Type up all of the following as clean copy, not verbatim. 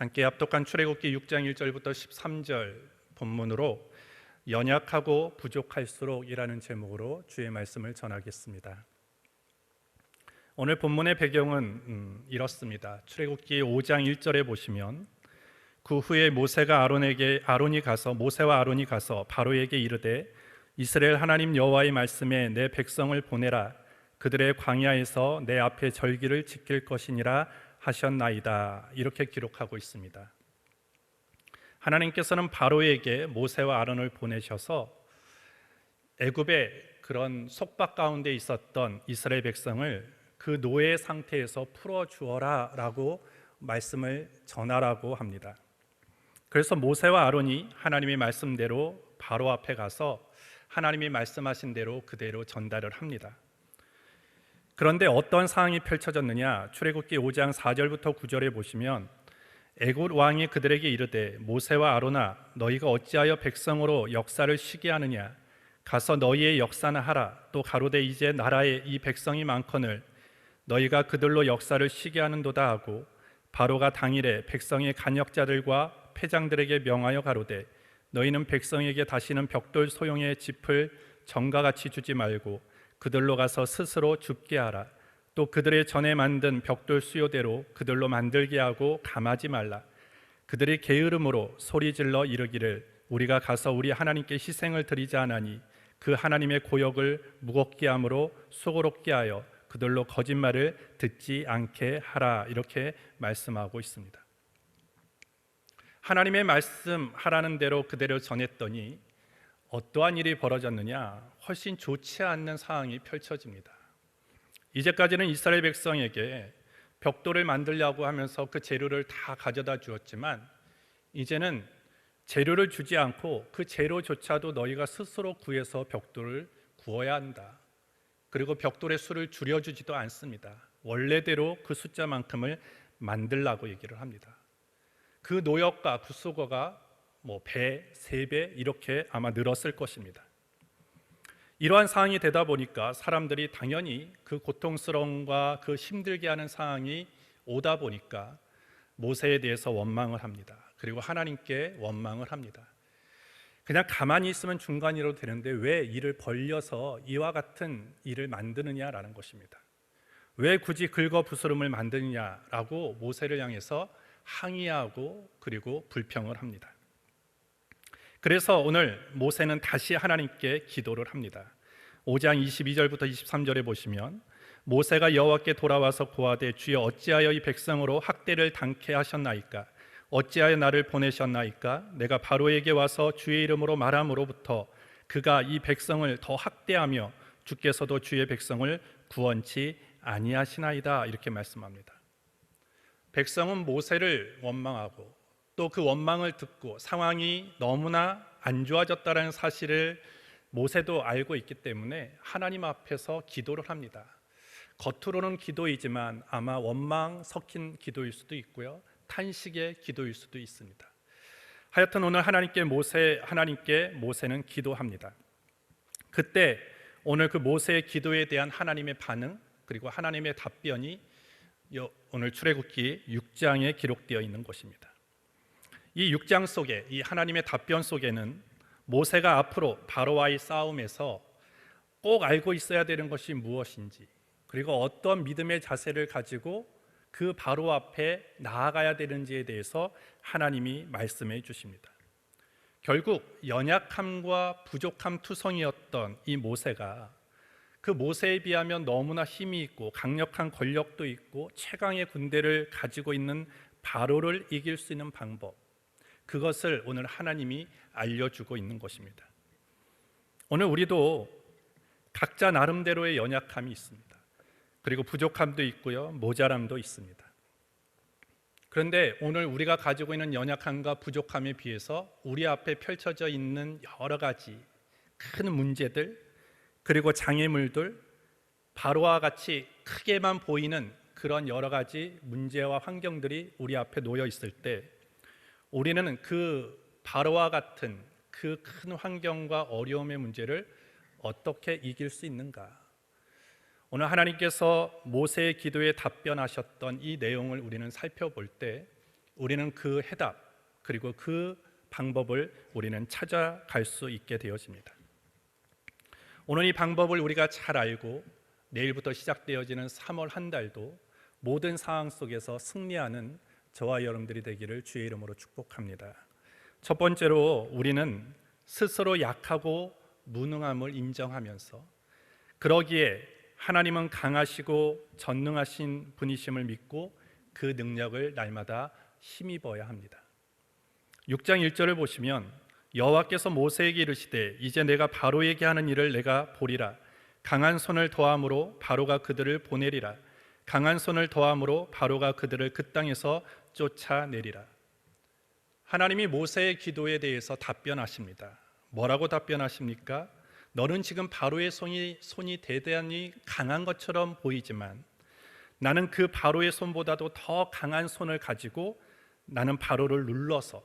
함께 합독한 출애굽기 6장 1절부터 13절 본문으로 연약하고 부족할수록이라는 제목으로 주의 말씀을 전하겠습니다. 오늘 본문의 배경은 이렇습니다. 출애굽기 5장 1절에 보시면 그 후에 모세와 아론이 가서 바로에게 이르되 이스라엘 하나님 여호와의 말씀에 내 백성을 보내라. 그들의 광야에서 내 앞에 절기를 지킬 것이니라 하셨나이다. 이렇게 기록하고 있습니다. 하나님께서는 바로에게 모세와 아론을 보내셔서 애굽의 그런 속박 가운데 있었던 이스라엘 백성을 그 노예 상태에서 풀어주어라 라고 말씀을 전하라고 합니다. 그래서 모세와 아론이 하나님의 말씀대로 바로 앞에 가서 하나님이 말씀하신 대로 그대로 전달을 합니다. 그런데 어떤 상황이 펼쳐졌느냐? 출애굽기 5장 4절부터 9절에 보시면 애굽 왕이 그들에게 이르되 모세와 아론아 너희가 어찌하여 백성으로 역사를 쉬게 하느냐? 가서 너희의 역사나 하라. 또 가로되 이제 나라에 이 백성이 많거늘 너희가 그들로 역사를 쉬게 하는도다 하고 바로가 당일에 백성의 간역자들과 패장들에게 명하여 가로되 너희는 백성에게 다시는 벽돌 소용의 짚을 정가같이 주지 말고 그들로 가서 스스로 줍게 하라. 또 그들의 전에 만든 벽돌 수요대로 그들로 만들게 하고 감하지 말라. 그들이 게으름으로 소리질러 이르기를 우리가 가서 우리 하나님께 희생을 드리자 하나니 그 하나님의 고역을 무겁게 함으로 수고롭게 하여 그들로 거짓말을 듣지 않게 하라. 이렇게 말씀하고 있습니다. 하나님의 말씀하라는 대로 그대로 전했더니 어떠한 일이 벌어졌느냐? 훨씬 좋지 않는 상황이 펼쳐집니다. 이제까지는 이스라엘 백성에게 벽돌을 만들려고 하면서 그 재료를 다 가져다 주었지만 이제는 재료를 주지 않고 그 재료조차도 너희가 스스로 구해서 벽돌을 구워야 한다. 그리고 벽돌의 수를 줄여주지도 않습니다. 원래대로 그 숫자만큼을 만들라고 얘기를 합니다. 그 노역과 그 수고가 배, 3배 이렇게 아마 늘었을 것입니다. 이러한 상황이 되다 보니까 사람들이 당연히 그 고통스러움과 그 힘들게 하는 상황이 오다 보니까 모세에 대해서 원망을 합니다. 그리고 하나님께 원망을 합니다. 그냥 가만히 있으면 중간이라도 되는데 왜 일을 벌려서 이와 같은 일을 만드느냐라는 것입니다. 왜 굳이 긁어 부스럼을 만드느냐라고 모세를 향해서 항의하고 그리고 불평을 합니다. 그래서 오늘 모세는 다시 하나님께 기도를 합니다. 5장 22절부터 23절에 보시면 모세가 여호와께 돌아와서 고하되 주여 어찌하여 이 백성으로 학대를 당케 하셨나이까? 어찌하여 나를 보내셨나이까? 내가 바로에게 와서 주의 이름으로 말함으로부터 그가 이 백성을 더 학대하며 주께서도 주의 백성을 구원치 아니하시나이다. 이렇게 말씀합니다. 백성은 모세를 원망하고 또 그 원망을 듣고 상황이 너무나 안 좋아졌다는 사실을 모세도 알고 있기 때문에 하나님 앞에서 기도를 합니다. 겉으로는 기도이지만 아마 원망 섞인 기도일 수도 있고요, 탄식의 기도일 수도 있습니다. 하여튼 오늘 하나님께 모세는 기도합니다. 그때 오늘 그 모세의 기도에 대한 하나님의 반응 그리고 하나님의 답변이 오늘 출애굽기 6장에 기록되어 있는 것입니다. 이 6장 속에 이 하나님의 답변 속에는 모세가 앞으로 바로와의 싸움에서 꼭 알고 있어야 되는 것이 무엇인지 그리고 어떤 믿음의 자세를 가지고 그 바로 앞에 나아가야 되는지에 대해서 하나님이 말씀해 주십니다. 결국 연약함과 부족함 투성이었던 이 모세가 그 모세에 비하면 너무나 힘이 있고 강력한 권력도 있고 최강의 군대를 가지고 있는 바로를 이길 수 있는 방법, 그것을 오늘 하나님이 알려주고 있는 것입니다. 오늘 우리도 각자 나름대로의 연약함이 있습니다. 그리고 부족함도 있고요, 모자람도 있습니다. 그런데 오늘 우리가 가지고 있는 연약함과 부족함에 비해서 우리 앞에 펼쳐져 있는 여러 가지 큰 문제들 그리고 장애물들, 바로와 같이 크게만 보이는 그런 여러 가지 문제와 환경들이 우리 앞에 놓여 있을 때 우리는 그 바로와 같은 그 큰 환경과 어려움의 문제를 어떻게 이길 수 있는가? 오늘 하나님께서 모세의 기도에 답변하셨던 이 내용을 우리는 살펴볼 때 우리는 그 해답 그리고 그 방법을 우리는 찾아갈 수 있게 되어집니다. 오늘 이 방법을 우리가 잘 알고 내일부터 시작되어지는 3월 한 달도 모든 상황 속에서 승리하는 저와 여러분들이 되기를 주의 이름으로 축복합니다. 첫 번째로 우리는 스스로 약하고 무능함을 인정하면서 그러기에 하나님은 강하시고 전능하신 분이심을 믿고 그 능력을 날마다 힘입어야 합니다. 6장 1절을 보시면 여호와께서 모세에게 이르시되 이제 내가 바로에게 하는 일을 내가 보리라. 강한 손을 더함으로 바로가 그들을 보내리라. 강한 손을 더함으로 바로가 그들을 그 땅에서 쫓아내리라. 하나님이 모세의 기도에 대해서 답변하십니다. 뭐라고 답변하십니까? 너는 지금 바로의 손이 대단히 강한 것처럼 보이지만 나는 그 바로의 손보다도 더 강한 손을 가지고 나는 바로를 눌러서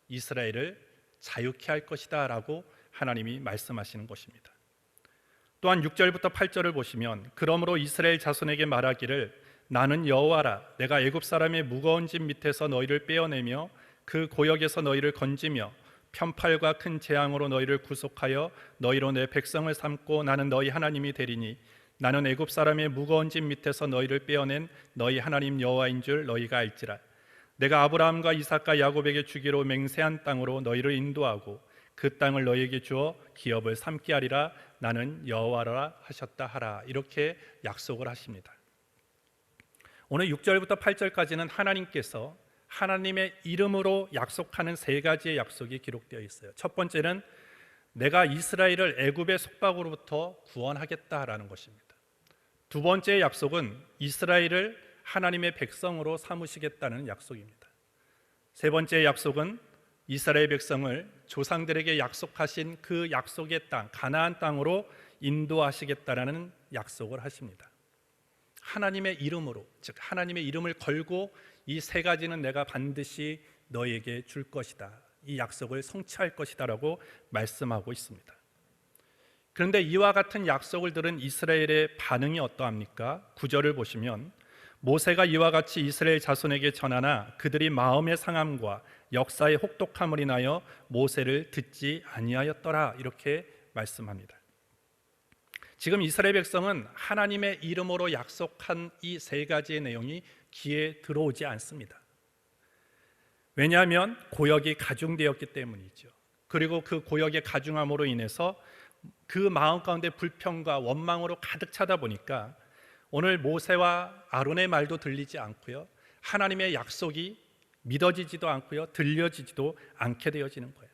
이스라엘을 자유케 할 것이다 라고 하나님이 말씀하시는 것입니다. 또한 6절부터 8절을 보시면 그러므로 이스라엘 자손에게 말하기를 나는 여호와라. 내가 애굽 사람의 무거운 짐 밑에서 너희를 빼어내며 그 고역에서 너희를 건지며 편팔과 큰 재앙으로 너희를 구속하여 너희로 내 백성을 삼고 나는 너희 하나님이 되리니 나는 애굽 사람의 무거운 짐 밑에서 너희를 빼어낸 너희 하나님 여호와인 줄 너희가 알지라. 내가 아브라함과 이삭과 야곱에게 주기로 맹세한 땅으로 너희를 인도하고 그 땅을 너희에게 주어 기업을 삼게 하리라. 나는 여호와라 하셨다 하라. 이렇게 약속을 하십니다. 오늘 6절부터 8절까지는 하나님께서 하나님의 이름으로 약속하는 세 가지의 약속이 기록되어 있어요. 첫 번째는 내가 이스라엘을 애굽의 속박으로부터 구원하겠다라는 것입니다. 두 번째 약속은 이스라엘을 하나님의 백성으로 삼으시겠다는 약속입니다. 세 번째 약속은 이스라엘 백성을 조상들에게 약속하신 그 약속의 땅, 가나안 땅으로 인도하시겠다라는 약속을 하십니다. 하나님의 이름으로, 즉 하나님의 이름을 걸고 이 세 가지는 내가 반드시 너에게 줄 것이다. 이 약속을 성취할 것이다 라고 말씀하고 있습니다. 그런데 이와 같은 약속을 들은 이스라엘의 반응이 어떠합니까? 9절을 보시면 모세가 이와 같이 이스라엘 자손에게 전하나 그들이 마음의 상함과 역사의 혹독함을 인하여 모세를 듣지 아니하였더라. 이렇게 말씀합니다. 지금 이스라엘 백성은 하나님의 이름으로 약속한 이 세 가지의 내용이 귀에 들어오지 않습니다. 왜냐하면 고역이 가중되었기 때문이죠. 그리고 그 고역의 가중함으로 인해서 그 마음 가운데 불평과 원망으로 가득 차다 보니까 오늘 모세와 아론의 말도 들리지 않고요, 하나님의 약속이 믿어지지도 않고요, 들려지지도 않게 되어지는 거예요.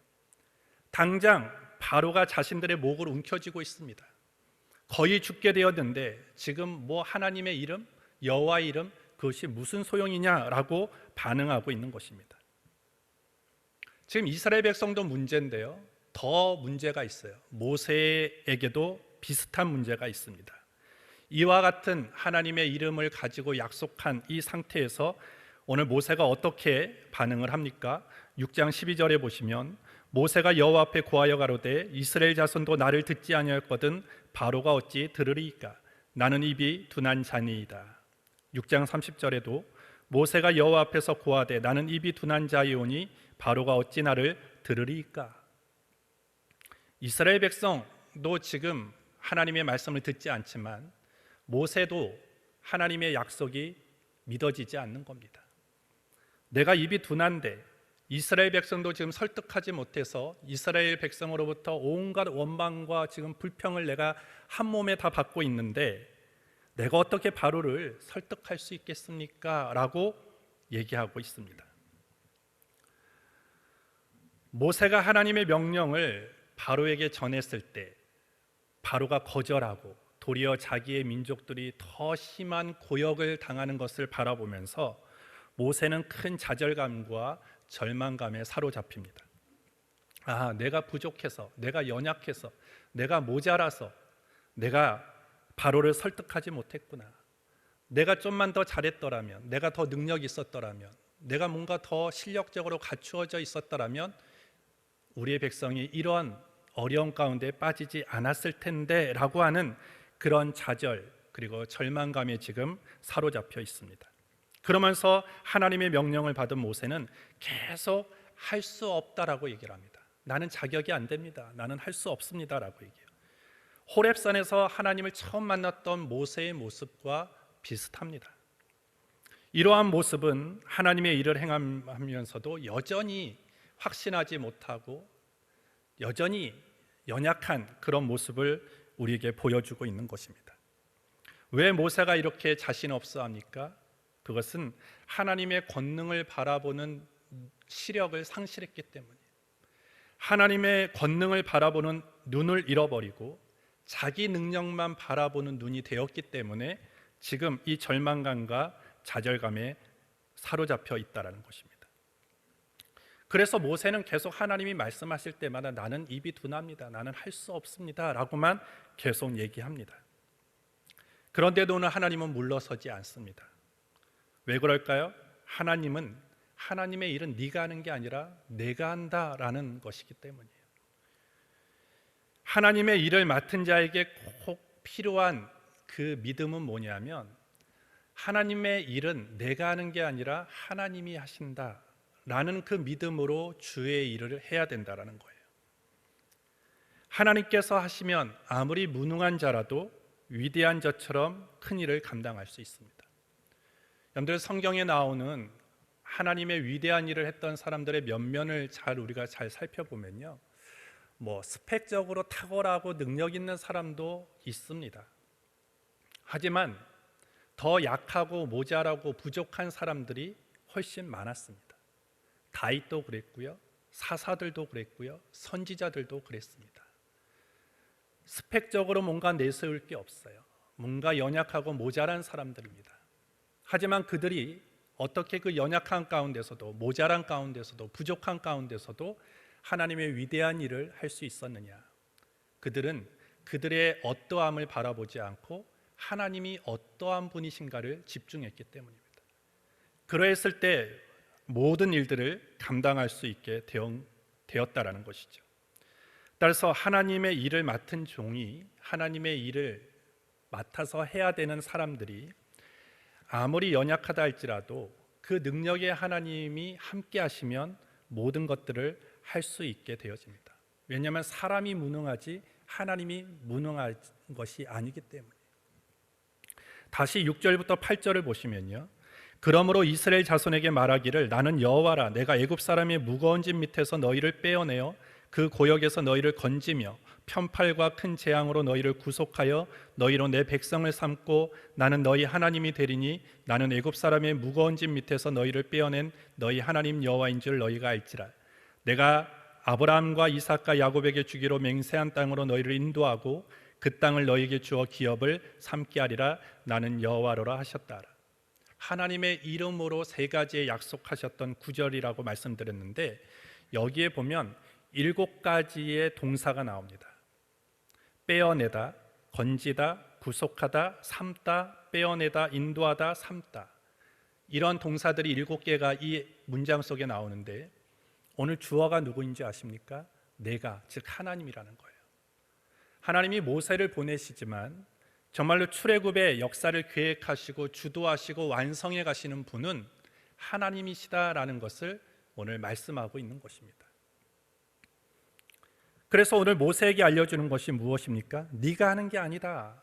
당장 바로가 자신들의 목을 움켜쥐고 있습니다. 거의 죽게 되었는데 지금 뭐 하나님의 이름, 여호와의 이름, 그것이 무슨 소용이냐라고 반응하고 있는 것입니다. 지금 이스라엘 백성도 문제인데요, 더 문제가 있어요. 모세에게도 비슷한 문제가 있습니다. 이와 같은 하나님의 이름을 가지고 약속한 이 상태에서 오늘 모세가 어떻게 반응을 합니까? 6장 12절에 보시면 모세가 여호와 앞에 고하여 가로되 이스라엘 자손도 나를 듣지 아니하였거든 바로가 어찌 들으리이까? 나는 입이 둔한 자니이다. 6장 30절에도 모세가 여호와 앞에서 고하되 나는 입이 둔한 자이오니 바로가 어찌 나를 들으리이까? 이스라엘 백성도 지금 하나님의 말씀을 듣지 않지만 모세도 하나님의 약속이 믿어지지 않는 겁니다. 내가 입이 둔한데 이스라엘 백성도 지금 설득하지 못해서 이스라엘 백성으로부터 온갖 원망과 지금 불평을 내가 한 몸에 다 받고 있는데 내가 어떻게 바로를 설득할 수 있겠습니까? 라고 얘기하고 있습니다. 모세가 하나님의 명령을 바로에게 전했을 때 바로가 거절하고 도리어 자기의 민족들이 더 심한 고역을 당하는 것을 바라보면서 모세는 큰 좌절감과 절망감에 사로잡힙니다. 아, 내가 부족해서, 내가 연약해서, 내가 모자라서 내가 바로를 설득하지 못했구나. 내가 좀만 더 잘했더라면, 내가 더 능력이 있었더라면, 내가 뭔가 더 실력적으로 갖추어져 있었더라면 우리의 백성이 이러한 어려움 가운데 빠지지 않았을 텐데 라고 하는 그런 좌절 그리고 절망감에 지금 사로잡혀 있습니다. 그러면서 하나님의 명령을 받은 모세는 계속 할 수 없다라고 얘기를 합니다. 나는 자격이 안 됩니다. 나는 할 수 없습니다라고 얘기해요. 호렙산에서 하나님을 처음 만났던 모세의 모습과 비슷합니다. 이러한 모습은 하나님의 일을 행하면서도 여전히 확신하지 못하고 여전히 연약한 그런 모습을 우리에게 보여주고 있는 것입니다. 왜 모세가 이렇게 자신 없어 합니까? 그것은 하나님의 권능을 바라보는 시력을 상실했기 때문이에요. 하나님의 권능을 바라보는 눈을 잃어버리고 자기 능력만 바라보는 눈이 되었기 때문에 지금 이 절망감과 좌절감에 사로잡혀 있다는 것입니다. 그래서 모세는 계속 하나님이 말씀하실 때마다 나는 입이 둔합니다. 나는 할 수 없습니다. 라고만 계속 얘기합니다. 그런데도 오늘 하나님은 물러서지 않습니다. 왜 그럴까요? 하나님은 하나님의 일은 네가 하는 게 아니라 내가 한다라는 것이기 때문이에요. 하나님의 일을 맡은 자에게 꼭 필요한 그 믿음은 뭐냐면 하나님의 일은 내가 하는 게 아니라 하나님이 하신다라는 그 믿음으로 주의 일을 해야 된다라는 거예요. 하나님께서 하시면 아무리 무능한 자라도 위대한 자처럼 큰 일을 감당할 수 있습니다. 여러분들 성경에 나오는 하나님의 위대한 일을 했던 사람들의 면면을 우리가 잘 살펴보면요, 스펙적으로 탁월하고 능력 있는 사람도 있습니다. 하지만 더 약하고 모자라고 부족한 사람들이 훨씬 많았습니다. 다윗도 그랬고요, 사사들도 그랬고요, 선지자들도 그랬습니다. 스펙적으로 뭔가 내세울 게 없어요. 뭔가 연약하고 모자란 사람들입니다. 하지만 그들이 어떻게 그 연약한 가운데서도, 모자란 가운데서도, 부족한 가운데서도 하나님의 위대한 일을 할 수 있었느냐? 그들은 그들의 어떠함을 바라보지 않고 하나님이 어떠한 분이신가를 집중했기 때문입니다. 그러했을 때 모든 일들을 감당할 수 있게 되었다라는 것이죠. 따라서 하나님의 일을 맡은 종이, 하나님의 일을 맡아서 해야 되는 사람들이 아무리 연약하다 할지라도 그 능력의 하나님이 함께 하시면 모든 것들을 할 수 있게 되어집니다. 왜냐하면 사람이 무능하지 하나님이 무능한 것이 아니기 때문에. 다시 6절부터 8절을 보시면요, 그러므로 이스라엘 자손에게 말하기를 나는 여호와라. 내가 애굽 사람의 무거운 짐 밑에서 너희를 빼어내어 그 고역에서 너희를 건지며 편팔과 큰 재앙으로 너희를 구속하여 너희로 내 백성을 삼고 나는 너희 하나님이 되리니 나는 애굽 사람의 무거운 짐 밑에서 너희를 빼어낸 너희 하나님 여호와인 줄 너희가 알지라. 내가 아브라함과 이삭과 야곱에게 주기로 맹세한 땅으로 너희를 인도하고 그 땅을 너희에게 주어 기업을 삼게 하리라. 나는 여호와로라 하셨다. 하나님의 이름으로 세 가지의 약속하셨던 구절이라고 말씀드렸는데 여기에 보면 7가지의 동사가 나옵니다. 빼어내다, 건지다, 구속하다, 삼다, 빼어내다, 인도하다, 삼다. 이런 동사들이 7개가 이 문장 속에 나오는데 오늘 주어가 누구인지 아십니까? 내가, 즉 하나님이라는 거예요. 하나님이 모세를 보내시지만 정말로 출애굽의 역사를 계획하시고 주도하시고 완성해 가시는 분은 하나님이시다라는 것을 오늘 말씀하고 있는 것입니다. 그래서 오늘 모세에게 알려주는 것이 무엇입니까? 네가 하는 게 아니다.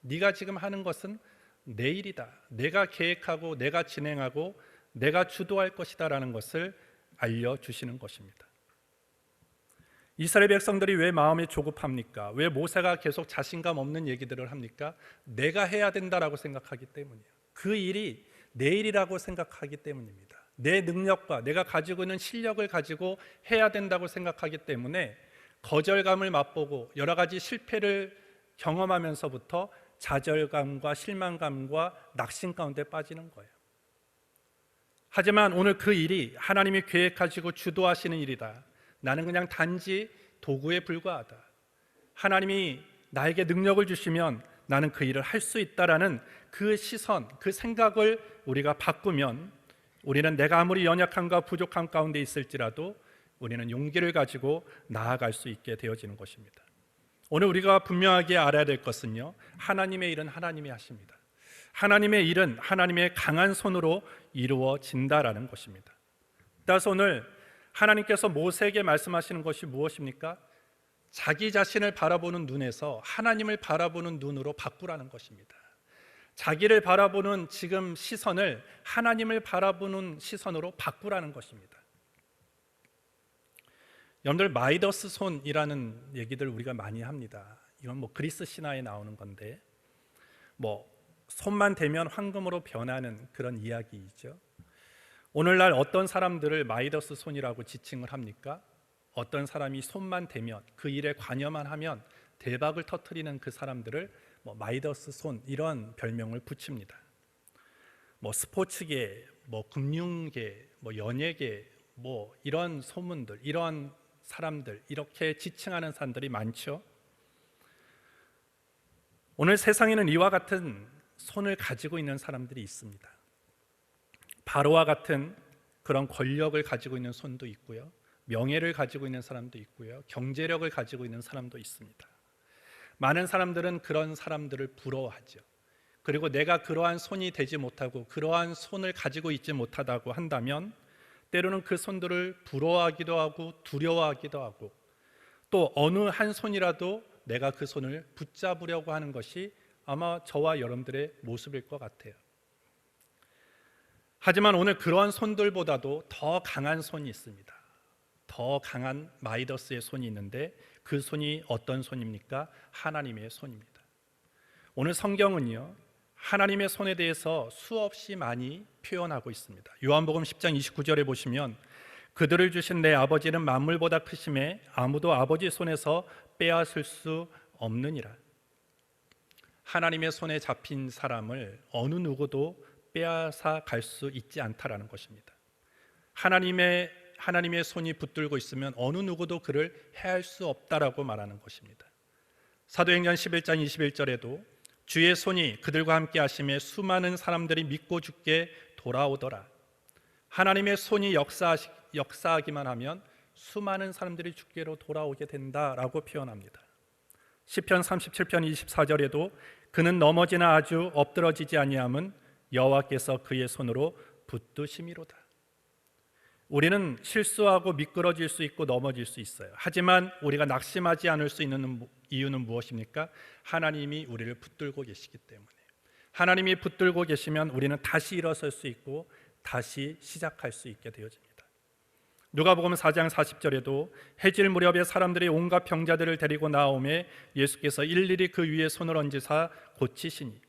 네가 지금 하는 것은 내 일이다. 내가 계획하고 내가 진행하고 내가 주도할 것이다라는 것을 알려주시는 것입니다. 이스라엘 백성들이 왜 마음이 조급합니까? 왜 모세가 계속 자신감 없는 얘기들을 합니까? 내가 해야 된다라고 생각하기 때문이에요. 그 일이 내 일이라고 생각하기 때문입니다. 내 능력과 내가 가지고 있는 실력을 가지고 해야 된다고 생각하기 때문에 거절감을 맛보고 여러 가지 실패를 경험하면서부터 좌절감과 실망감과 낙심 가운데 빠지는 거예요. 하지만 오늘 그 일이 하나님이 계획하시고 주도하시는 일이다. 나는 그냥 단지 도구에 불과하다. 하나님이 나에게 능력을 주시면 나는 그 일을 할 수 있다라는 그 시선, 그 생각을 우리가 바꾸면 우리는 내가 아무리 연약함과 부족함 가운데 있을지라도 우리는 용기를 가지고 나아갈 수 있게 되어지는 것입니다. 오늘 우리가 분명하게 알아야 될 것은요, 하나님의 일은 하나님이 하십니다. 하나님의 일은 하나님의 강한 손으로 이루어진다라는 것입니다. 따라서 오늘 하나님께서 모세에게 말씀하시는 것이 무엇입니까? 자기 자신을 바라보는 눈에서 하나님을 바라보는 눈으로 바꾸라는 것입니다. 자기를 바라보는 지금 시선을 하나님을 바라보는 시선으로 바꾸라는 것입니다. 여러분들, 마이더스 손이라는 얘기들 우리가 많이 합니다. 이건 그리스 신화에 나오는 건데 손만 대면 황금으로 변하는 그런 이야기이죠. 오늘날 어떤 사람들을 마이더스 손이라고 지칭을 합니까? 어떤 사람이 손만 대면, 그 일에 관여만 하면 대박을 터뜨리는 그 사람들을 마이더스 손, 이런 별명을 붙입니다. 스포츠계, 금융계, 연예계, 이런 소문들, 이런 사람들, 이렇게 지칭하는 사람들이 많죠. 오늘 세상에는 이와 같은 손을 가지고 있는 사람들이 있습니다. 바로와 같은 그런 권력을 가지고 있는 손도 있고요, 명예를 가지고 있는 사람도 있고요, 경제력을 가지고 있는 사람도 있습니다. 많은 사람들은 그런 사람들을 부러워하죠. 그리고 내가 그러한 손이 되지 못하고 그러한 손을 가지고 있지 못하다고 한다면 때로는 그 손들을 부러워하기도 하고 두려워하기도 하고, 또 어느 한 손이라도 내가 그 손을 붙잡으려고 하는 것이 아마 저와 여러분들의 모습일 것 같아요. 하지만 오늘 그러한 손들보다도 더 강한 손이 있습니다. 더 강한 마이더스의 손이 있는데 그 손이 어떤 손입니까? 하나님의 손입니다. 오늘 성경은요, 하나님의 손에 대해서 수없이 많이 표현하고 있습니다. 요한복음 10장 29절에 보시면 그들을 주신 내 아버지는 만물보다 크심에 아무도 아버지 손에서 빼앗을 수 없느니라. 하나님의 손에 잡힌 사람을 어느 누구도 빼앗아 갈 수 있지 않다라는 것입니다. 하나님의 손이 붙들고 있으면 어느 누구도 그를 해할 수 없다라고 말하는 것입니다. 사도행전 11장 21절에도 주의 손이 그들과 함께 하심에 수많은 사람들이 믿고 죽게 돌아오더라. 하나님의 손이 역사하기만 하면 수많은 사람들이 죽게로 돌아오게 된다라고 표현합니다. 시편 37편 24절에도 그는 넘어지나 아주 엎드러지지 아니함은 여호와께서 그의 손으로 붙드심이로다. 우리는 실수하고 미끄러질 수 있고 넘어질 수 있어요. 하지만 우리가 낙심하지 않을 수 있는 이유는 무엇입니까? 하나님이 우리를 붙들고 계시기 때문에. 하나님이 붙들고 계시면 우리는 다시 일어설 수 있고 다시 시작할 수 있게 되어집니다. 누가복음 4장 40절에도 해질 무렵에 사람들이 온갖 병자들을 데리고 나오매 예수께서 일일이 그 위에 손을 얹으사 고치시니,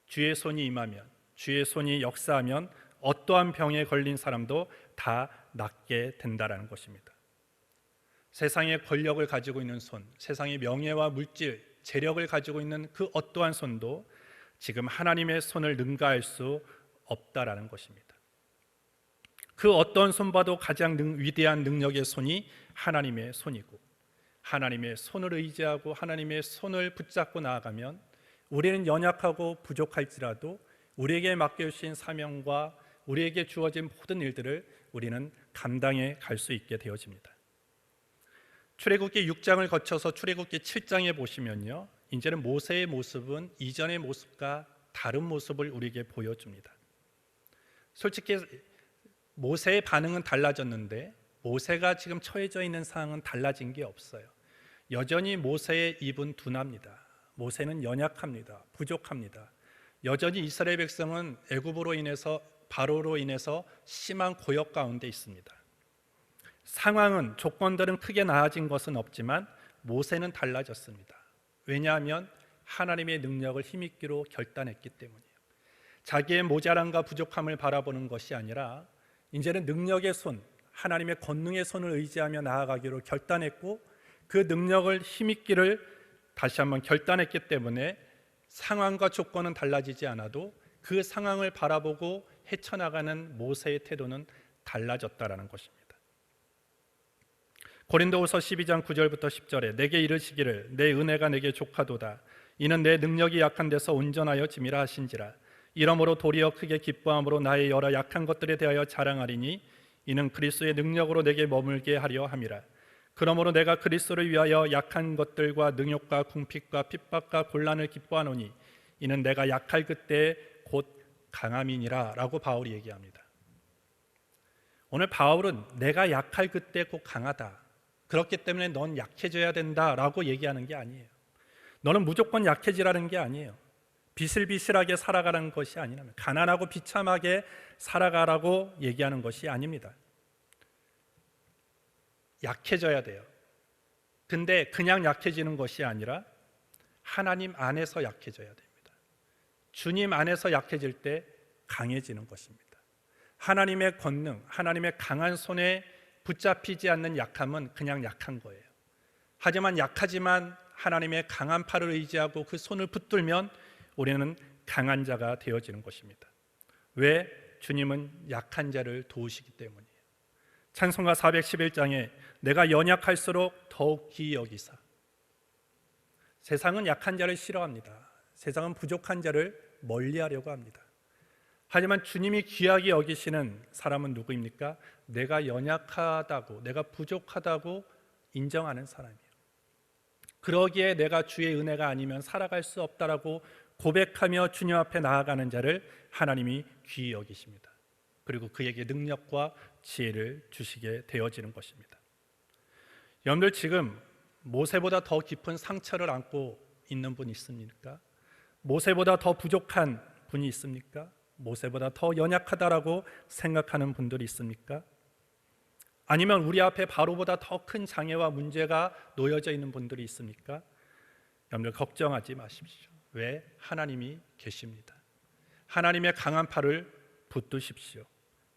주의 손이 임하면, 주의 손이 역사하면 어떠한 병에 걸린 사람도 다 낫게 된다라는 것입니다. 세상의 권력을 가지고 있는 손, 세상의 명예와 물질, 재력을 가지고 있는 그 어떠한 손도 지금 하나님의 손을 능가할 수 없다라는 것입니다. 그 어떤 손봐도 가장 위대한 능력의 손이 하나님의 손이고, 하나님의 손을 의지하고 하나님의 손을 붙잡고 나아가면 우리는 연약하고 부족할지라도 우리에게 맡겨주신 사명과 우리에게 주어진 모든 일들을 우리는 감당해 갈 수 있게 되어집니다. 출애굽기 6장을 거쳐서 출애굽기 7장에 보시면요, 이제는 모세의 모습은 이전의 모습과 다른 모습을 우리에게 보여줍니다. 솔직히 모세의 반응은 달라졌는데 모세가 지금 처해져 있는 상황은 달라진 게 없어요. 여전히 모세의 입은 둔합니다. 모세는 연약합니다. 부족합니다. 여전히 이스라엘 백성은 애굽으로 인해서, 바로로 인해서 심한 고역 가운데 있습니다. 상황은, 조건들은 크게 나아진 것은 없지만 모세는 달라졌습니다. 왜냐하면 하나님의 능력을 힘있기로 결단했기 때문이에요. 자기의 모자람과 부족함을 바라보는 것이 아니라 이제는 능력의 손, 하나님의 권능의 손을 의지하며 나아가기로 결단했고, 그 능력을 힘있기를 다시 한번 결단했기 때문에 상황과 조건은 달라지지 않아도 그 상황을 바라보고 헤쳐나가는 모세의 태도는 달라졌다라는 것입니다. 고린도후서 12장 9절부터 10절에 내게 이르시기를 내 은혜가 내게 족하도다. 이는 내 능력이 약한 데서 온전하여 짐이라 하신지라. 이러므로 도리어 크게 기뻐함으로 나의 여러 약한 것들에 대하여 자랑하리니 이는 그리스도의 능력으로 내게 머물게 하려 함이라. 그러므로 내가 그리스도를 위하여 약한 것들과 능욕과 궁핍과 핍박과 곤란을 기뻐하노니 이는 내가 약할 그때 곧 강함이니라 라고 바울이 얘기합니다. 오늘 바울은 내가 약할 그때 곧 강하다, 그렇기 때문에 넌 약해져야 된다라고 얘기하는 게 아니에요. 너는 무조건 약해지라는 게 아니에요. 비슬비슬하게 살아가는 것이 아니라 가난하고 비참하게 살아가라고 얘기하는 것이 아닙니다. 약해져야 돼요. 근데 그냥 약해지는 것이 아니라 하나님 안에서 약해져야 됩니다. 주님 안에서 약해질 때 강해지는 것입니다. 하나님의 권능, 하나님의 강한 손에 붙잡히지 않는 약함은 그냥 약한 거예요. 하지만 약하지만 하나님의 강한 팔을 의지하고 그 손을 붙들면 우리는 강한 자가 되어지는 것입니다. 왜? 주님은 약한 자를 도우시기 때문이에요. 찬송가 411장에 내가 연약할수록 더욱 귀히 여기사. 세상은 약한 자를 싫어합니다. 세상은 부족한 자를 멀리하려고 합니다. 하지만 주님이 귀하게 여기시는 사람은 누구입니까? 내가 연약하다고, 내가 부족하다고 인정하는 사람이에요. 그러기에 내가 주의 은혜가 아니면 살아갈 수 없다라고 고백하며 주님 앞에 나아가는 자를 하나님이 귀히 여기십니다. 그리고 그에게 능력과 지혜를 주시게 되어지는 것입니다. 여러분들 지금 모세보다 더 깊은 상처를 안고 있는 분 있습니까? 모세보다 더 부족한 분이 있습니까? 모세보다 더 연약하다라고 생각하는 분들이 있습니까? 아니면 우리 앞에 바로보다 더 큰 장애와 문제가 놓여져 있는 분들이 있습니까? 여러분들 걱정하지 마십시오. 왜? 하나님이 계십니다. 하나님의 강한 팔을 붙드십시오.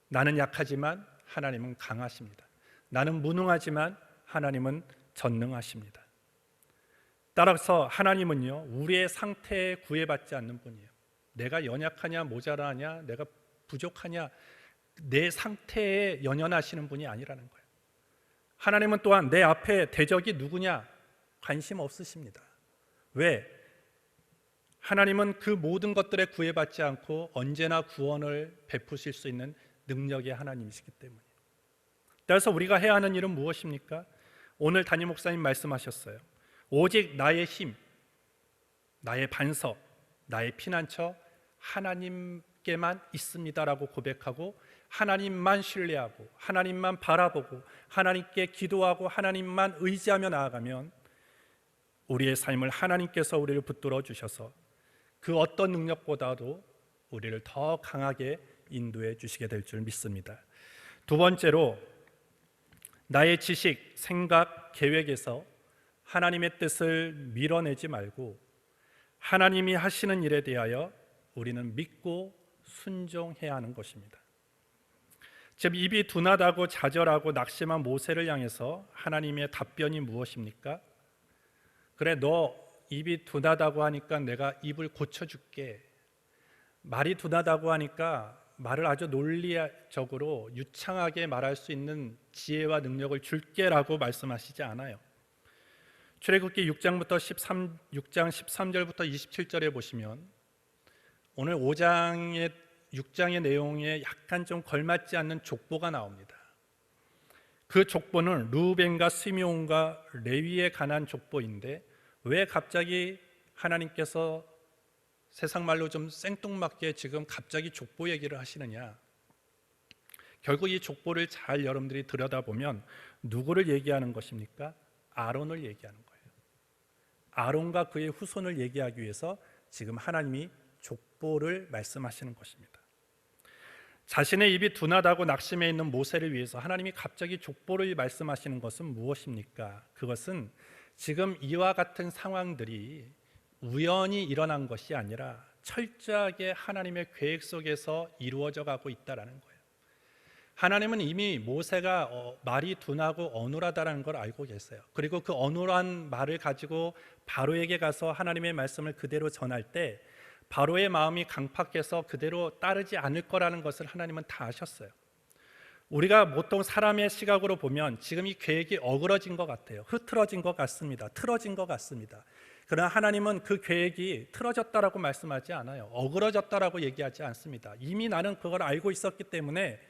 나는 약하지만 하나님은 강하십니다. 나는 무능하지만 하나님은 전능하십니다. 따라서 하나님은요, 우리의 상태에 구애받지 않는 분이에요. 내가 연약하냐 모자라냐 내가 부족하냐 내 상태에 연연하시는 분이 아니라는 거예요. 하나님은 또한 내 앞에 대적이 누구냐 관심 없으십니다. 왜? 하나님은 그 모든 것들에 구애받지 않고 언제나 구원을 베푸실 수 있는 능력의 하나님이시기 때문이에요. 따라서 우리가 해야 하는 일은 무엇입니까? 오늘 담임 목사님 말씀하셨어요. 오직 나의 힘, 나의 반석, 나의 피난처 하나님께만 있습니다라고 고백하고 하나님만 신뢰하고 하나님만 바라보고 하나님께 기도하고 하나님만 의지하며 나아가면 우리의 삶을 하나님께서 우리를 붙들어 주셔서 그 어떤 능력보다도 우리를 더 강하게 인도해 주시게 될 줄 믿습니다. 두 번째로 나의 지식, 생각, 계획에서 하나님의 뜻을 밀어내지 말고 하나님이 하시는 일에 대하여 우리는 믿고 순종해야 하는 것입니다. 지금 입이 둔하다고 좌절하고 낙심한 모세를 향해서 하나님의 답변이 무엇입니까? 그래, 너 입이 둔하다고 하니까 내가 입을 고쳐줄게. 말이 둔하다고 하니까 말을 아주 논리적으로 유창하게 말할 수 있는 지혜와 능력을 줄게라고 말씀하시지 않아요. 출애굽기 6장 13절부터 27절에 보시면 오늘 6장의 내용에 약간 좀 걸맞지 않는 족보가 나옵니다. 그 족보는 르우벤과 시므온과 레위에 관한 족보인데 왜 갑자기 하나님께서 세상 말로 좀 생뚱맞게 지금 갑자기 족보 얘기를 하시느냐? 결국 이 족보를 잘 여러분들이 들여다보면 누구를 얘기하는 것입니까? 아론을 얘기하는 거예요. 아론과 그의 후손을 얘기하기 위해서 지금 하나님이 족보를 말씀하시는 것입니다. 자신의 입이 둔하다고 낙심해 있는 모세를 위해서 하나님이 갑자기 족보를 말씀하시는 것은 무엇입니까? 그것은 지금 이와 같은 상황들이 우연히 일어난 것이 아니라 철저하게 하나님의 계획 속에서 이루어져 가고 있다는 거예요. 하나님은 이미 모세가 말이 둔하고 어눌하다는 걸 알고 계세요. 그리고 그 어눌한 말을 가지고 바로에게 가서 하나님의 말씀을 그대로 전할 때 바로의 마음이 강팍해서 그대로 따르지 않을 거라는 것을 하나님은 다 아셨어요. 우리가 보통 사람의 시각으로 보면 지금 이 계획이 어그러진 것 같아요. 흐트러진 것 같습니다. 틀어진 것 같습니다. 그러나 하나님은 그 계획이 틀어졌다라고 말씀하지 않아요. 어그러졌다라고 얘기하지 않습니다. 이미 나는 그걸 알고 있었기 때문에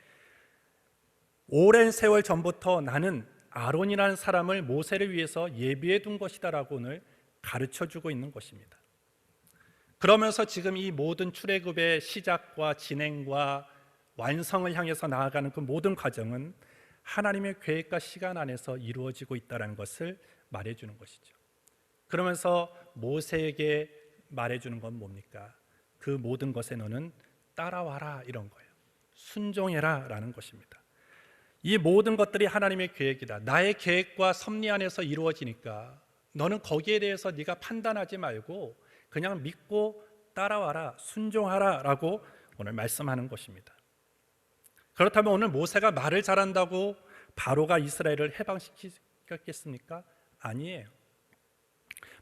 오랜 세월 전부터 나는 아론이라는 사람을 모세를 위해서 예비해 둔 것이다라고 오늘 가르쳐주고 있는 것입니다. 그러면서 지금 이 모든 출애굽의 시작과 진행과 완성을 향해서 나아가는 그 모든 과정은 하나님의 계획과 시간 안에서 이루어지고 있다는 것을 말해주는 것이죠. 그러면서 모세에게 말해주는 건 뭡니까? 그 모든 것에 너는 따라와라, 이런 거예요. 순종해라 라는 것입니다. 이 모든 것들이 하나님의 계획이다. 나의 계획과 섭리 안에서 이루어지니까 너는 거기에 대해서 네가 판단하지 말고 그냥 믿고 따라와라, 순종하라 라고 오늘 말씀하는 것입니다. 그렇다면 오늘 모세가 말을 잘한다고 바로가 이스라엘을 해방시켰겠습니까? 아니에요.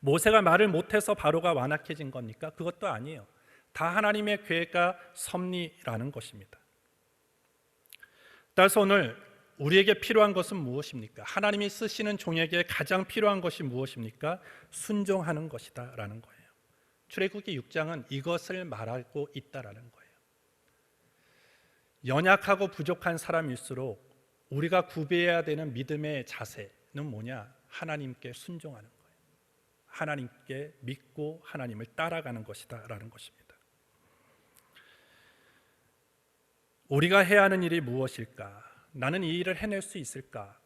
모세가 말을 못해서 바로가 완악해진 겁니까? 그것도 아니에요. 다 하나님의 계획과 섭리라는 것입니다. 따라서 오늘 우리에게 필요한 것은 무엇입니까? 하나님이 쓰시는 종에게 가장 필요한 것이 무엇입니까? 순종하는 것이다 라는 거예요. 출애굽기 6장은 이것을 말하고 있다라는 거예요. 연약하고 부족한 사람일수록 우리가 구비해야 되는 믿음의 자세는 뭐냐? 하나님께 순종하는 거예요. 하나님께 믿고 하나님을 따라가는 것이다 라는 것입니다. 우리가 해야 하는 일이 무엇일까? 나는 이 일을 해낼 수 있을까?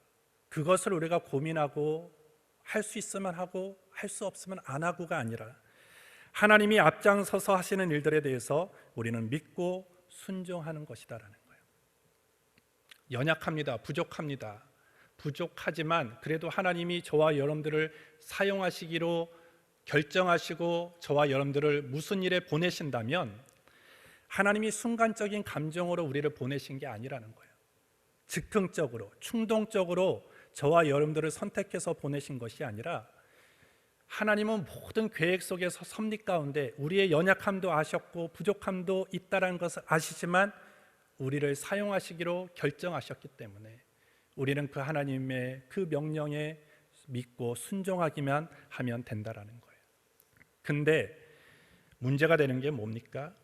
그것을 우리가 고민하고 할 수 있으면 하고 할 수 없으면 안 하고가 아니라 하나님이 앞장서서 하시는 일들에 대해서 우리는 믿고 순종하는 것이다라는 거예요. 연약합니다. 부족합니다. 부족하지만 그래도 하나님이 저와 여러분들을 사용하시기로 결정하시고 저와 여러분들을 무슨 일에 보내신다면 하나님이 순간적인 감정으로 우리를 보내신 게 아니라는 거예요. 즉흥적으로, 충동적으로 저와 여러분들을 선택해서 보내신 것이 아니라 하나님은 모든 계획 속에서 섭리 가운데 우리의 연약함도 아셨고 부족함도 있다는 것을 아시지만 우리를 사용하시기로 결정하셨기 때문에 우리는 그 하나님의 그 명령에 믿고 순종하기만 하면 된다라는 거예요. 근데 문제가 되는 게 뭡니까?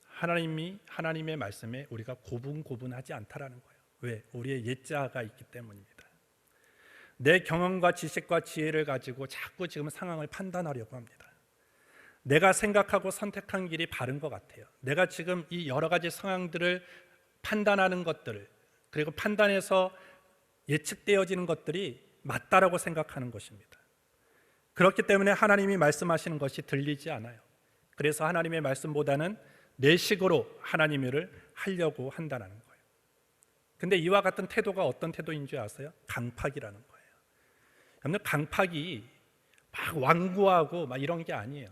하나님의 말씀에 우리가 고분고분하지 않다라는 거예요. 왜? 우리의 옛자아가 있기 때문입니다. 내 경험과 지식과 지혜를 가지고 자꾸 지금 상황을 판단하려고 합니다. 내가 생각하고 선택한 길이 바른 것 같아요. 내가 지금 이 여러 가지 상황들을 판단하는 것들, 그리고 판단해서 예측되어지는 것들이 맞다라고 생각하는 것입니다. 그렇기 때문에 하나님이 말씀하시는 것이 들리지 않아요. 그래서 하나님의 말씀보다는 내 식으로 하나님 일을 하려고 한다는 거예요. 근데 이와 같은 태도가 어떤 태도인 줄 아세요? 강팍이라는 거예요. 여러분, 강팍이 막 완고하고 막 이런 게 아니에요.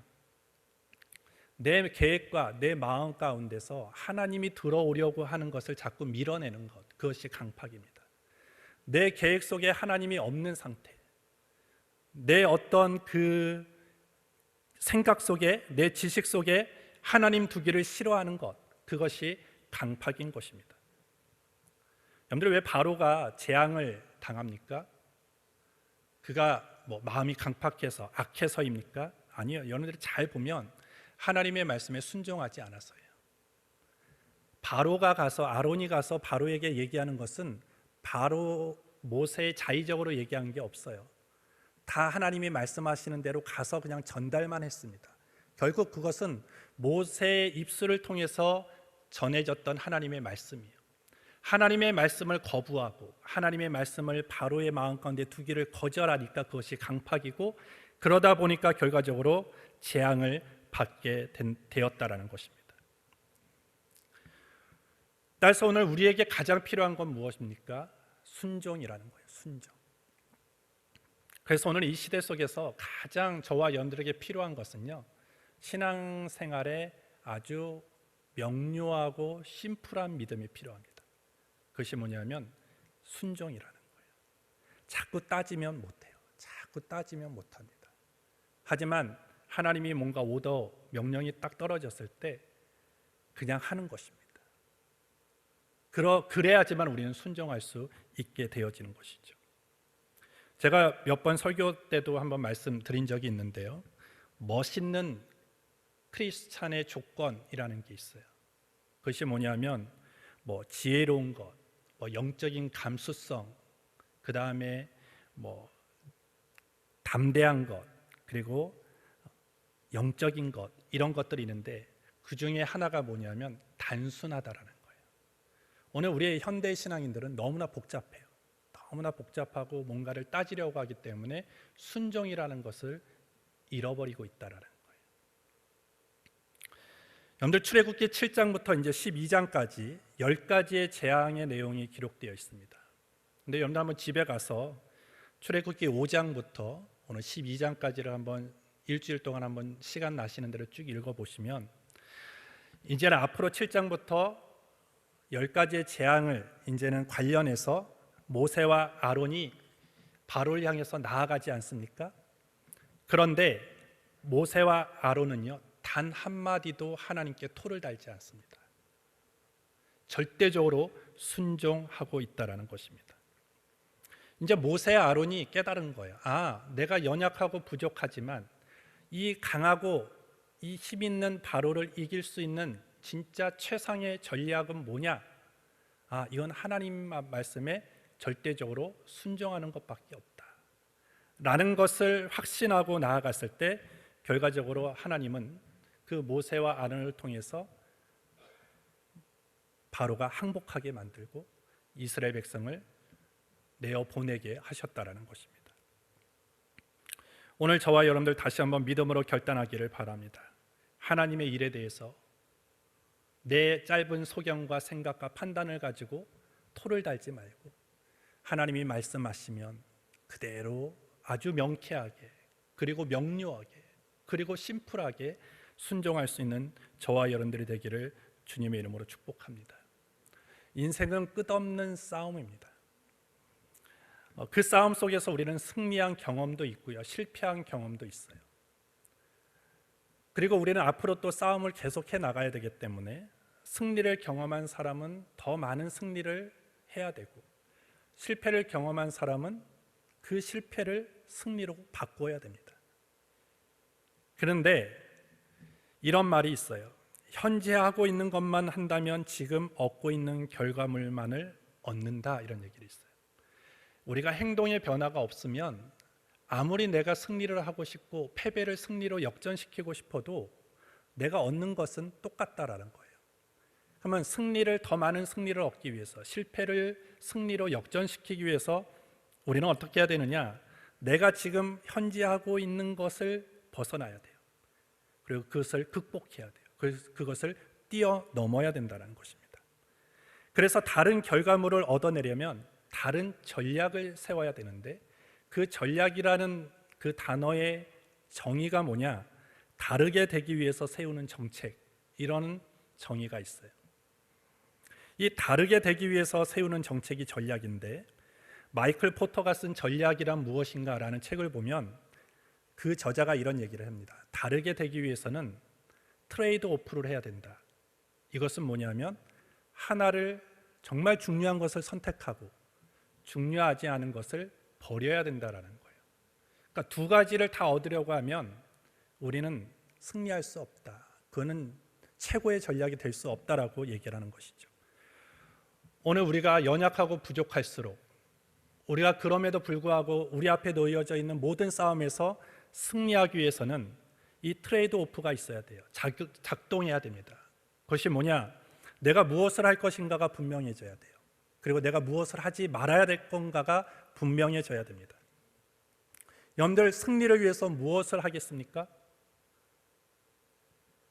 내 계획과 내 마음 가운데서 하나님이 들어오려고 하는 것을 자꾸 밀어내는 것, 그것이 강팍입니다. 내 계획 속에 하나님이 없는 상태, 내 어떤 그 생각 속에, 내 지식 속에 하나님 두기를 싫어하는 것, 그것이 강팍인 것입니다. 여러분들, 왜 바로가 재앙을 당합니까? 그가 마음이 강팍해서 악해서입니까? 아니요. 여러분들이 잘 보면 하나님의 말씀에 순종하지 않아서예요. 아론이 가서 바로에게 얘기하는 것은 바로 모세의 자의적으로 얘기한 게 없어요. 다 하나님이 말씀하시는 대로 가서 그냥 전달만 했습니다. 결국 그것은 모세의 입술을 통해서 전해졌던 하나님의 말씀이에요. 하나님의 말씀을 거부하고 하나님의 말씀을 바로의 마음 가운데 두기를 거절하니까 그것이 강팍이고, 그러다 보니까 결과적으로 재앙을 받게 되었다라는 것입니다. 따라서 오늘 우리에게 가장 필요한 건 무엇입니까? 순종이라는 거예요. 순종. 그래서 오늘 이 시대 속에서 가장 저와 여러분들에게 필요한 것은요, 신앙생활에 아주 명료하고 심플한 믿음이 필요합니다. 그것이 뭐냐면 순종이라는 거예요. 자꾸 따지면 못해요. 자꾸 따지면 못합니다. 하지만 하나님이 뭔가 오더, 명령이 딱 떨어졌을 때 그냥 하는 것입니다. 그래야지만 우리는 순종할 수 있게 되어지는 것이죠. 제가 몇 번 설교 때도 한번 말씀드린 적이 있는데요, 멋있는 크리스찬의 조건이라는 게 있어요. 그것이 뭐냐면 지혜로운 것, 영적인 감수성, 그 다음에 담대한 것, 그리고 영적인 것, 이런 것들이 있는데 그 중에 하나가 뭐냐면 단순하다라는 거예요. 오늘 우리의 현대 신앙인들은 너무나 복잡해요. 너무나 복잡하고 뭔가를 따지려고 하기 때문에 순종이라는 것을 잃어버리고 있다라는 거예요. 여러분들 출애굽기 7장부터 이제 12장까지 10가지의 재앙의 내용이 기록되어 있습니다. 근데 여러분들 한번 집에 가서 출애굽기 5장부터 오늘 12장까지를 한번 일주일 동안 한번 시간 나시는 대로 쭉 읽어보시면 이제는 앞으로 7장부터 10가지의 재앙을 이제는 관련해서 모세와 아론이 바로를 향해서 나아가지 않습니까? 그런데 모세와 아론은요 단 한마디도 하나님께 토를 달지 않습니다. 절대적으로 순종하고 있다는 것입니다. 이제 모세와 아론이 깨달은 거예요. 내가 연약하고 부족하지만 이 강하고 이 힘 있는 바로를 이길 수 있는 진짜 최상의 전략은 뭐냐? 이건 하나님 말씀에 절대적으로 순종하는 것밖에 없다 라는 것을 확신하고 나아갔을 때 결과적으로 하나님은 그 모세와 아론을 통해서 바로가 항복하게 만들고 이스라엘 백성을 내어 보내게 하셨다라는 것입니다. 오늘 저와 여러분들 다시 한번 믿음으로 결단하기를 바랍니다. 하나님의 일에 대해서 내 짧은 소견과 생각과 판단을 가지고 토를 달지 말고 하나님이 말씀하시면 그대로 아주 명쾌하게 그리고 명료하게 그리고 심플하게 순종할 수 있는 저와 여러분들이 되기를 주님의 이름으로 축복합니다. 인생은 끝없는 싸움입니다. 그 싸움 속에서 우리는 승리한 경험도 있고요, 실패한 경험도 있어요. 그리고 우리는 앞으로 또 싸움을 계속해 나가야 되기 때문에 승리를 경험한 사람은 더 많은 승리를 해야 되고 실패를 경험한 사람은 그 실패를 승리로 바꿔야 됩니다. 그런데 이런 말이 있어요. 현재 하고 있는 것만 한다면 지금 얻고 있는 결과물만을 얻는다, 이런 얘기를 있어요. 우리가 행동의 변화가 없으면 아무리 내가 승리를 하고 싶고 패배를 승리로 역전시키고 싶어도 내가 얻는 것은 똑같다라는 거예요. 그러면 승리를 더 많은 승리를 얻기 위해서 실패를 승리로 역전시키기 위해서 우리는 어떻게 해야 되느냐? 내가 지금 현재 하고 있는 것을 벗어나야 돼요. 그리고 그것을 극복해야 돼요. 그것을 뛰어넘어야 된다는 것입니다. 그래서 다른 결과물을 얻어내려면 다른 전략을 세워야 되는데 그 전략이라는 그 단어의 정의가 뭐냐? 다르게 되기 위해서 세우는 정책, 이런 정의가 있어요. 이 다르게 되기 위해서 세우는 정책이 전략인데 마이클 포터가 쓴 전략이란 무엇인가 라는 책을 보면 그 저자가 이런 얘기를 합니다. 다르게 되기 위해서는 트레이드 오프를 해야 된다. 이것은 뭐냐면 하나를 정말 중요한 것을 선택하고 중요하지 않은 것을 버려야 된다라는 거예요. 그러니까 두 가지를 다 얻으려고 하면 우리는 승리할 수 없다. 그거는 최고의 전략이 될 수 없다라고 얘기를 하는 것이죠. 오늘 우리가 연약하고 부족할수록 우리가 그럼에도 불구하고 우리 앞에 놓여져 있는 모든 싸움에서 승리하기 위해서는 이 트레이드 오프가 있어야 돼요. 작동해야 됩니다. 그것이 뭐냐? 내가 무엇을 할 것인가가 분명해져야 돼요. 그리고 내가 무엇을 하지 말아야 될 건가가 분명해져야 됩니다. 여러분들 승리를 위해서 무엇을 하겠습니까?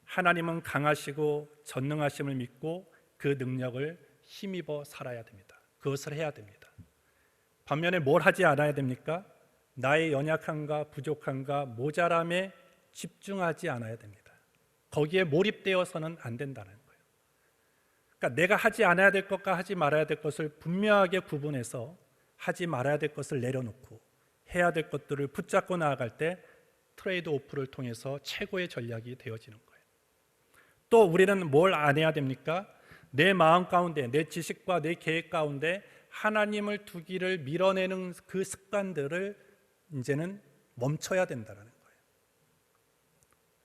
하나님은 강하시고 전능하심을 믿고 그 능력을 힘입어 살아야 됩니다. 그것을 해야 됩니다. 반면에 뭘 하지 않아야 됩니까? 나의 연약함과 부족함과 모자람에 집중하지 않아야 됩니다. 거기에 몰입되어서는 안 된다는 거예요. 그러니까 내가 하지 않아야 될 것과 하지 말아야 될 것을 분명하게 구분해서 하지 말아야 될 것을 내려놓고 해야 될 것들을 붙잡고 나아갈 때 트레이드 오프를 통해서 최고의 전략이 되어지는 거예요. 또 우리는 뭘 안 해야 됩니까? 내 마음 가운데, 내 지식과 내 계획 가운데 하나님을 두기를 밀어내는 그 습관들을 이제는 멈춰야 된다는 거예요.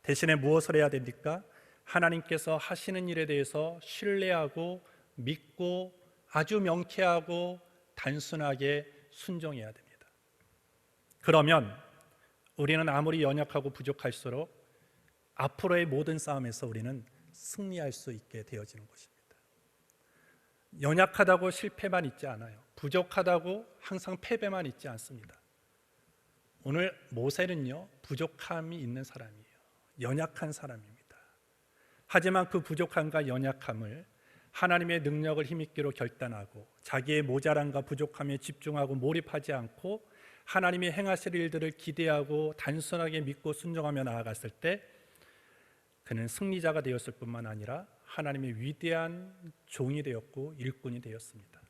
대신에 무엇을 해야 됩니까? 하나님께서 하시는 일에 대해서 신뢰하고 믿고 아주 명쾌하고 단순하게 순종해야 됩니다. 그러면 우리는 아무리 연약하고 부족할수록 앞으로의 모든 싸움에서 우리는 승리할 수 있게 되어지는 것입니다. 연약하다고 실패만 있지 않아요. 부족하다고 항상 패배만 있지 않습니다. 오늘 모세는요, 부족함이 있는 사람이에요. 연약한 사람입니다. 하지만 그 부족함과 연약함을 하나님의 능력을 힘있기로 결단하고 자기의 모자람과 부족함에 집중하고 몰입하지 않고 하나님이 행하실 일들을 기대하고 단순하게 믿고 순종하며 나아갔을 때 그는 승리자가 되었을 뿐만 아니라 하나님의 위대한 종이 되었고 일꾼이 되었습니다.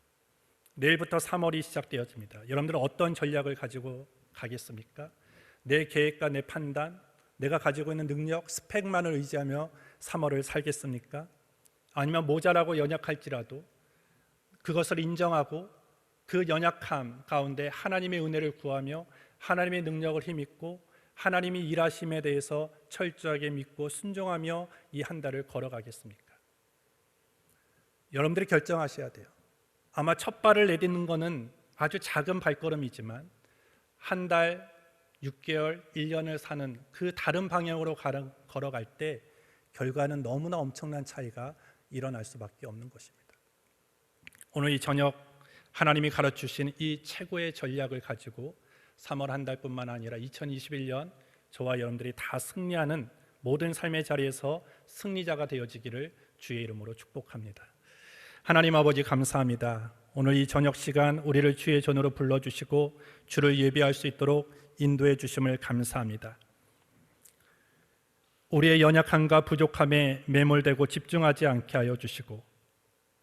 내일부터 3월이 시작되어집니다. 여러분들은 어떤 전략을 가지고 가겠습니까? 내 계획과 내 판단, 내가 가지고 있는 능력, 스펙만을 의지하며 3월을 살겠습니까? 아니면 모자라고 연약할지라도 그것을 인정하고 그 연약함 가운데 하나님의 은혜를 구하며 하나님의 능력을 힘입고 하나님이 일하심에 대해서 철저하게 믿고 순종하며 이 한 달을 걸어가겠습니까? 여러분들이 결정하셔야 돼요. 아마 첫 발을 내딛는 것은 아주 작은 발걸음이지만 한 달, 6개월, 1년을 사는 그 다른 방향으로 걸어갈 때 결과는 너무나 엄청난 차이가 일어날 수밖에 없는 것입니다. 오늘 이 저녁 하나님이 가르쳐주신 이 최고의 전략을 가지고 3월 한 달뿐만 아니라 2021년 저와 여러분들이 다 승리하는 모든 삶의 자리에서 승리자가 되어지기를 주의 이름으로 축복합니다. 하나님 아버지 감사합니다. 오늘 이 저녁 시간 우리를 주의 전으로 불러주시고 주를 예배할 수 있도록 인도해 주심을 감사합니다. 우리의 연약함과 부족함에 매몰되고 집중하지 않게 하여 주시고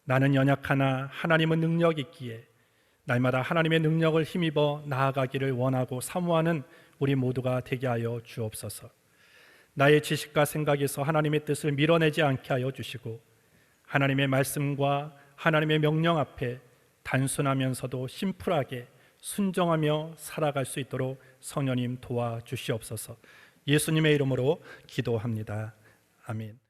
나는 연약하나 하나님은 능력이 있기에 날마다 하나님의 능력을 힘입어 나아가기를 원하고 사모하는 우리 모두가 되게 하여 주옵소서. 나의 지식과 생각에서 하나님의 뜻을 밀어내지 않게 하여 주시고 하나님의 말씀과 하나님의 명령 앞에 단순하면서도 심플하게 순종하며 살아갈 수 있도록 성령님 도와주시옵소서. 예수님의 이름으로 기도합니다. 아멘.